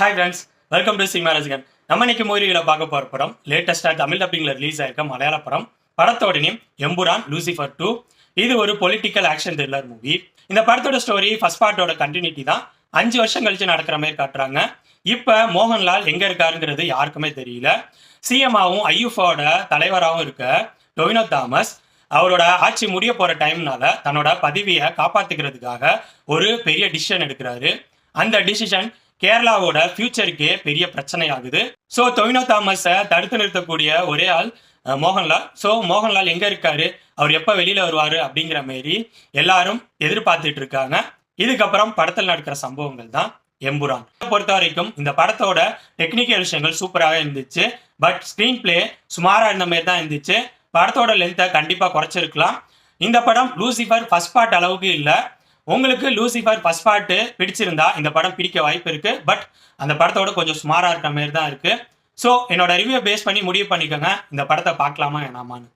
Hi friends, welcome to cinema ரசிகன். நம்ம இன்னைக்கு மூவிகளை பார்க்க போகிற படம் லேட்டஸ்டாக தமிழ் டப்பிங்கில் ரிலீஸ் ஆயிருக்க மலையாள படம். படத்தோட நேம் எம்புரான் லூசிஃபர் 2. இது ஒரு பொலிட்டிக்கல் ஆக்ஷன் த்ரில்லர் மூவி. இந்த படத்தோட ஸ்டோரி ஃபர்ஸ்ட் பார்ட்டோட கண்டினியூட்டி தான். 5 வருஷம் கழிச்சு நடக்கிற மாதிரி காட்டுறாங்க. இப்போ மோகன்லால் எங்கே இருக்காருங்கிறது யாருக்குமே தெரியல. சிஎம்மாவும் ஐயூஃபோட தலைவராகவும் இருக்க டொவினோ தாமஸ் அவரோட ஆட்சி முடிய போகிற டைம்னால தன்னோட பதவியை காப்பாற்றிக்கிறதுக்காக ஒரு பெரிய டிசிஷன் எடுக்கிறாரு. அந்த டிசிஷன் கேரளாவோட ஃபியூச்சருக்கே பெரிய பிரச்சனை ஆகுது. ஸோ டொவினோ தாமஸை தடுத்து நிறுத்தக்கூடிய ஒரே ஆள் மோகன்லால். ஸோ மோகன்லால் எங்கே இருக்காரு, அவர் எப்போ வெளியில் வருவார் அப்படிங்கிற மாரி எல்லாரும் எதிர்பார்த்துட்டு இருக்காங்க. இதுக்கப்புறம் படத்தில் நடக்கிற சம்பவங்கள் தான் எம்புரான். பொறுத்த வரைக்கும் இந்த படத்தோட டெக்னிக்கல் விஷயங்கள் சூப்பராகவே இருந்துச்சு. பட் ஸ்க்ரீன் பிளே சுமாராக இருந்த மாதிரி தான் இருந்துச்சு. படத்தோட லென்த்தை கண்டிப்பாக குறைச்சிருக்கலாம். இந்த படம் லூசிஃபர் ஃபர்ஸ்ட் பார்ட் அளவுக்கு இல்லை. உங்களுக்கு லூசிஃபர் ஃபர்ஸ்ட் பார்ட் பிடிச்சிருந்தா இந்த படம் பிடிக்க வாய்ப்பு இருக்கு. பட் அந்த படத்தோட கொஞ்சம் சுமாராக இருக்க மாதிரி தான் இருக்கு. ஸோ என்னோட ரிவ்யூ பேஸ் பண்ணி முடிவு பண்ணிக்கோங்க, இந்த படத்தை பார்க்கலாமா வேணாமான்னு.